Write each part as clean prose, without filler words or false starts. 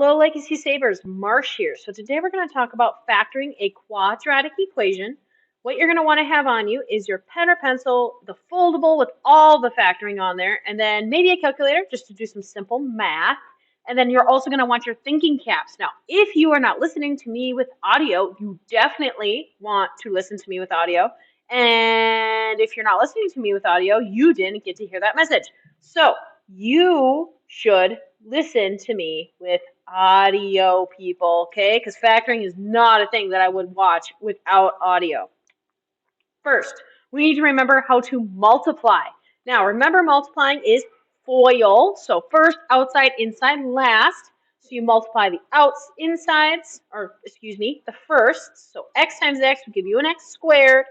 Hello, Legacy Savers, Marsh here. So today we're going to talk about factoring a quadratic equation. What you're going to want to have on you is your pen or pencil, the foldable with all the factoring on there, and then maybe a calculator just to do some simple math. And then you're also going to want your thinking caps. Now, if you are not listening to me with audio, you definitely want to listen to me with audio. And if you're not listening to me with audio, you didn't get to hear that message. So you should listen to me with audio, people, okay? Because factoring is not a thing that I would watch without audio. First, we need to remember how to multiply. Now, remember multiplying is FOIL. So first, outside, inside, last. So you multiply the outs, insides, or excuse me, the first. So x times x will give you an x squared.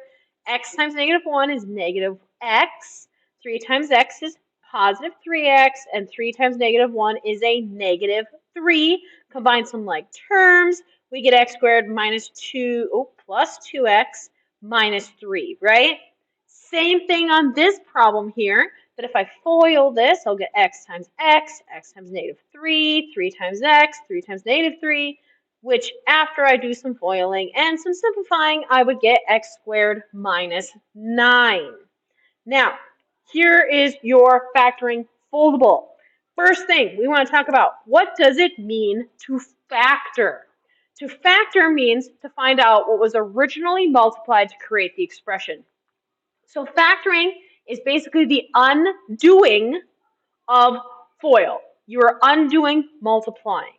X times -1 is negative x. 3 times x is positive 3x, and 3 times -1 is a negative 3. Combine some like terms, we get x squared minus 2, plus 2x minus 3, right? Same thing on this problem here, but if I FOIL this, I'll get x times x times -3, 3 times x, 3 times -3, which after I do some FOILing and some simplifying, I would get x squared minus 9. Now, here is your factoring foldable. First thing we want to talk about, what does it mean to factor? To factor means to find out what was originally multiplied to create the expression. So factoring is basically the undoing of FOIL. You are undoing multiplying.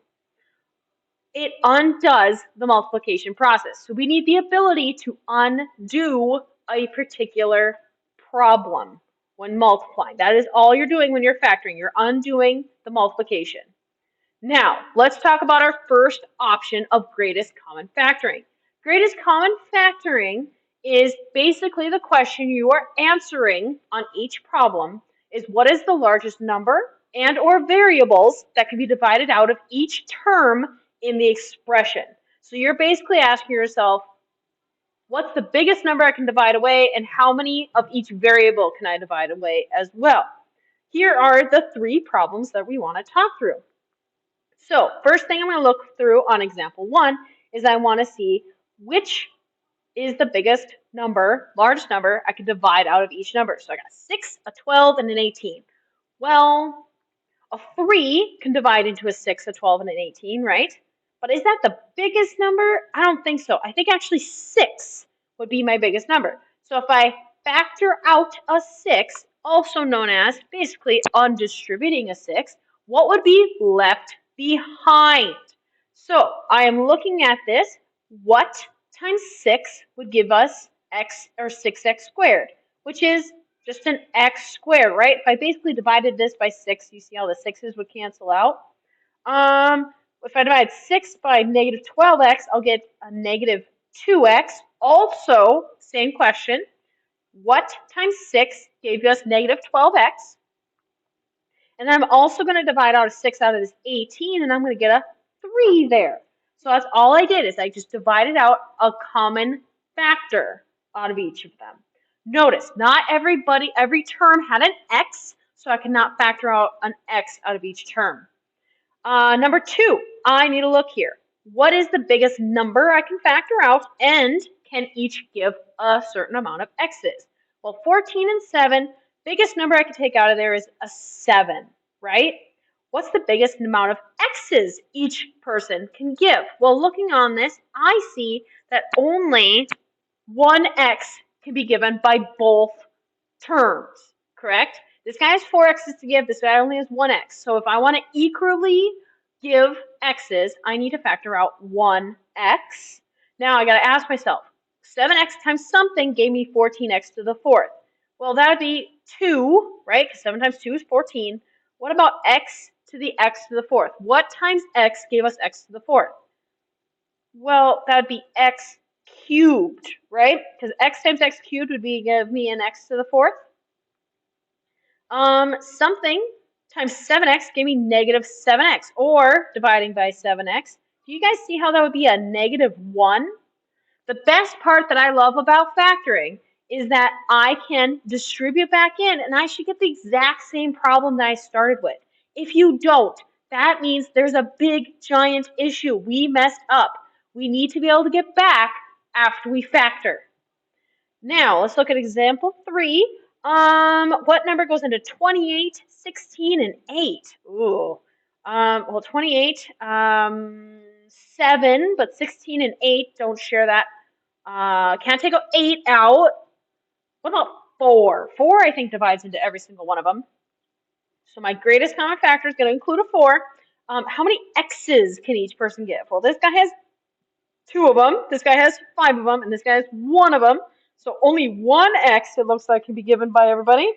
It undoes the multiplication process. So we need the ability to undo a particular problem when multiplying. That is all you're doing when you're factoring. You're undoing the multiplication. Now, let's talk about our first option of greatest common factoring. Greatest common factoring is basically the question you are answering on each problem is what is the largest number and or variables that can be divided out of each term in the expression. So you're basically asking yourself, what's the biggest number I can divide away and how many of each variable can I divide away as well? Here are the 3 problems that we want to talk through. So first thing I'm going to look through on example 1 is I want to see which is the biggest number, largest number I can divide out of each number. So I got a 6, a 12, and an 18. Well, a 3 can divide into a 6, a 12, and an 18, right? But is that the biggest number? I don't think so. I think actually 6 would be my biggest number. So if I factor out a 6, also known as basically undistributing a 6, what would be left behind? So I am looking at this. What times 6 would give us x or 6x squared, which is just an x squared, right? If I basically divided this by 6, you see how the 6's would cancel out. If I divide 6 by negative 12x, I'll get a negative 2x. Also, same question. What times 6 gave us negative 12x? And I'm also going to divide out a 6 out of this 18, and I'm going to get a 3 there. So that's all I did is I just divided out a common factor out of each of them. Notice, not every term had an x, so I cannot factor out an x out of each term. Number 2, I need to look here. What is the biggest number I can factor out, and can each give a certain amount of x's? Well, 14 and 7, biggest number I can take out of there is a 7, right? What's the biggest amount of x's each person can give? Well, looking on this, I see that only one x can be given by both terms, correct? This guy has 4 x's to give, this guy only has 1 x. So if I want to equally give x's, I need to factor out 1 x. Now I got to ask myself, 7x times something gave me 14x to the 4th. Well, that would be 2, right? Because 7 times 2 is 14. What about x to the x to the 4th? What times x gave us x to the 4th? Well, that would be x cubed, right? Because x times x cubed would give me an x to the 4th. Something times 7x gave me negative 7x, or dividing by 7x. Do you guys see how that would be a negative 1? The best part that I love about factoring is that I can distribute back in, and I should get the exact same problem that I started with. If you don't, That means there's a big, giant issue. We messed up. We need to be able to get back after we factor. Now, let's look at example 3. What number goes into 28, 16, and 8? Ooh. Well, 28, 7, but 16 and 8 don't share that. Can't take 8 out. What about 4? 4, I think, divides into every single one of them. So my greatest common factor is going to include a 4. How many x's can each person give? Well, this guy has 2 of them, this guy has 5 of them, and this guy has 1 of them. So only 1 x, it looks like, can be given by everybody.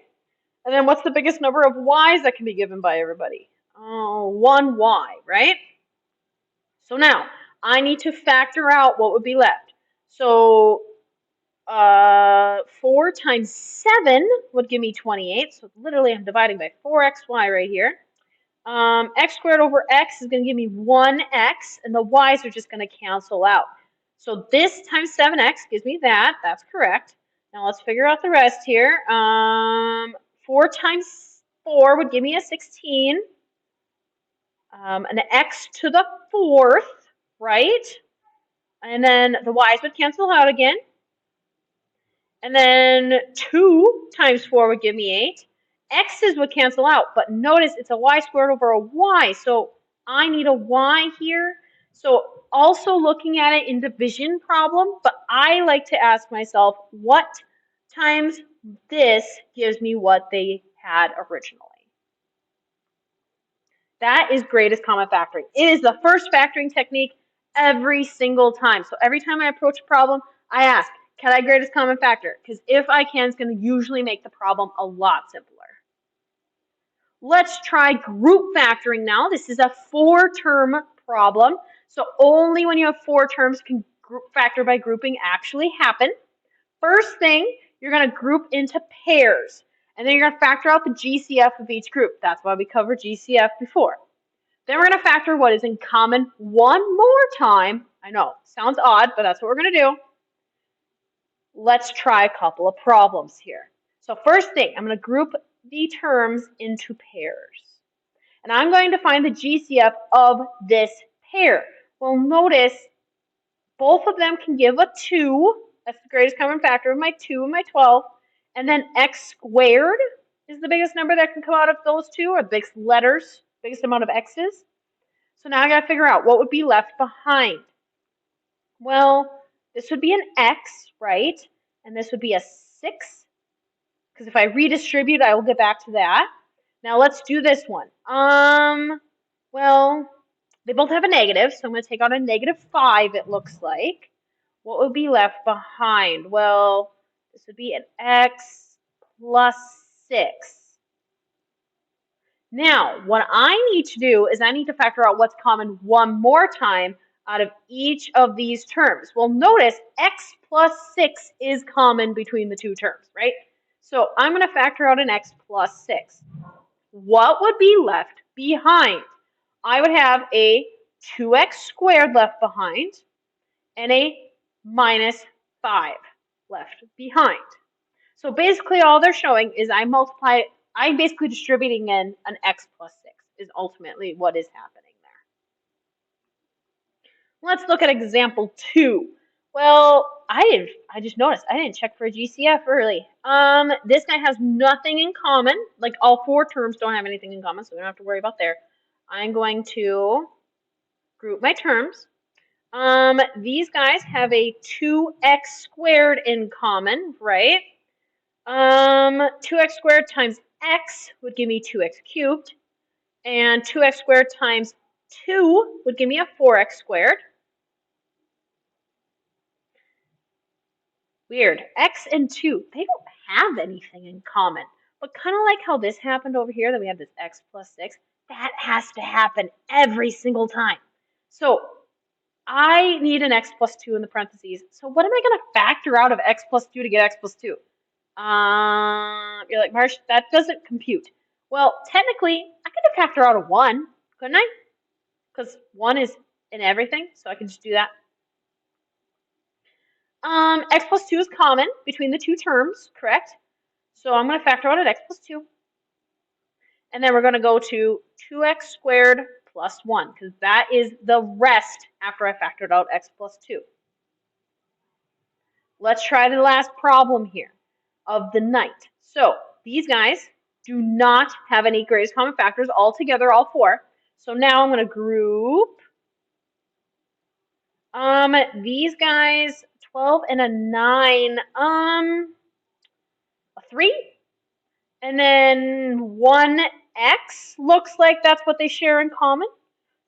And then what's the biggest number of y's that can be given by everybody? Oh, 1 y, right? So now, I need to factor out what would be left. So 4 times 7 would give me 28. So literally I'm dividing by 4xy right here. X squared over x is going to give me 1x, and the y's are just going to cancel out. So this times 7x gives me that. That's correct. Now let's figure out the rest here. 4 times 4 would give me a 16. An x to the 4th, right? And then the y's would cancel out again. And then 2 times 4 would give me 8. X's would cancel out, but notice it's a y squared over a y, so I need a y here. So also looking at it in division problem, but I like to ask myself, what times this gives me what they had originally? That is greatest common factoring. It is the first factoring technique every single time. So every time I approach a problem, I ask, can I greatest common factor? Because if I can, it's going to usually make the problem a lot simpler. Let's try group factoring now. This is a 4-term problem. So only when you have 4 terms can group factor by grouping actually happen. First thing, you're going to group into pairs. And then you're going to factor out the GCF of each group. That's why we covered GCF before. Then we're going to factor what is in common one more time. I know, sounds odd, but that's what we're going to do. Let's try a couple of problems here. So first thing, I'm going to group the terms into pairs. And I'm going to find the GCF of this pair. Well, notice both of them can give a 2. That's the greatest common factor of my 2 and my 12. And then x squared is the biggest number that can come out of those two, or the biggest letters, biggest amount of x's. So now I got to figure out what would be left behind. Well, this would be an x, right? And this would be a 6. Because if I redistribute, I will get back to that. Now let's do this one. Well, they both have a negative, so I'm going to take out a -5, it looks like. What would be left behind? Well, this would be an x plus 6. Now, what I need to do is I need to factor out what's common one more time out of each of these terms. Well, notice x plus 6 is common between the two terms, right? So I'm going to factor out an x plus 6. What would be left behind? I would have a 2x squared left behind and a -5 left behind. So basically all they're showing is I'm basically distributing in an x plus 6 is ultimately what is happening there. Let's look at example 2. Well, I just noticed I didn't check for a GCF early. This guy has nothing in common. Like all 4 terms don't have anything in common, so we don't have to worry about there. I'm going to group my terms. These guys have a 2x squared in common, right? 2x squared times x would give me 2x cubed, and 2x squared times 2 would give me a 4x squared. Weird. X and 2, they don't have anything in common. But kind of like how this happened over here, that we have this x plus 6, that has to happen every single time. So I need an x plus 2 in the parentheses. So what am I going to factor out of x plus 2 to get x plus 2? You're like, Marsh, that doesn't compute. Well, technically, I could have factored out a 1, couldn't I? Because 1 is in everything, so I can just do that. X plus 2 is common between the two terms, correct? So I'm going to factor out an x plus 2. And then we're going to go to 2x squared plus 1, because that is the rest after I factored out x plus 2. Let's try the last problem here of the night. So these guys do not have any greatest common factors all together, all 4. So now I'm going to group these guys, 12 and a 9, a 3, and then 1x looks like that's what they share in common.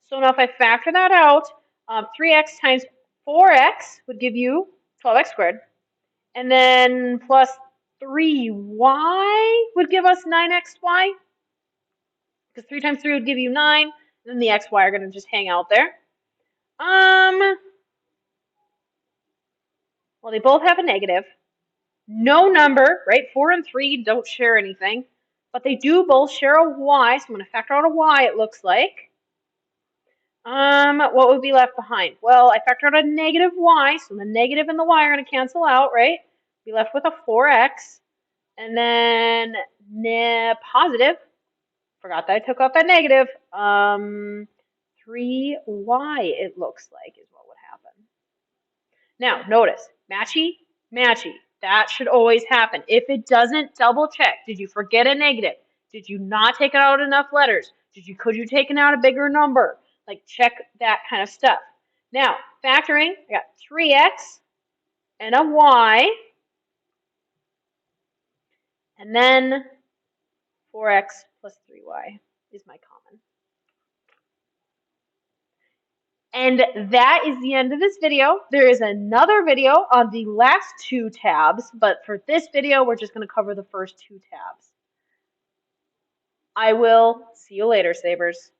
So now if I factor that out, 3x times 4x would give you 12x squared. And then plus 3y would give us 9xy. Because 3 times 3 would give you 9. And then the xy are going to just hang out there. Well, they both have a negative. No number, right? 4 and 3 don't share anything. But they do both share a y. So I'm going to factor out a y, it looks like. What would be left behind? Well, I factored out a negative y, so the negative and the y are going to cancel out, right? Be left with a 4x, and then positive. Forgot that I took out that negative. 3y, it looks like, is what would happen. Now, notice, matchy, matchy. That should always happen. If it doesn't, double check. Did you forget a negative? Did you not take out enough letters? Could you take out a bigger number? Like, check that kind of stuff. Now, factoring, I got 3x and a y, and then 4x plus 3y is my common. And that is the end of this video. There is another video on the last 2 tabs, but for this video, we're just going to cover the first 2 tabs. I will see you later, Sabers.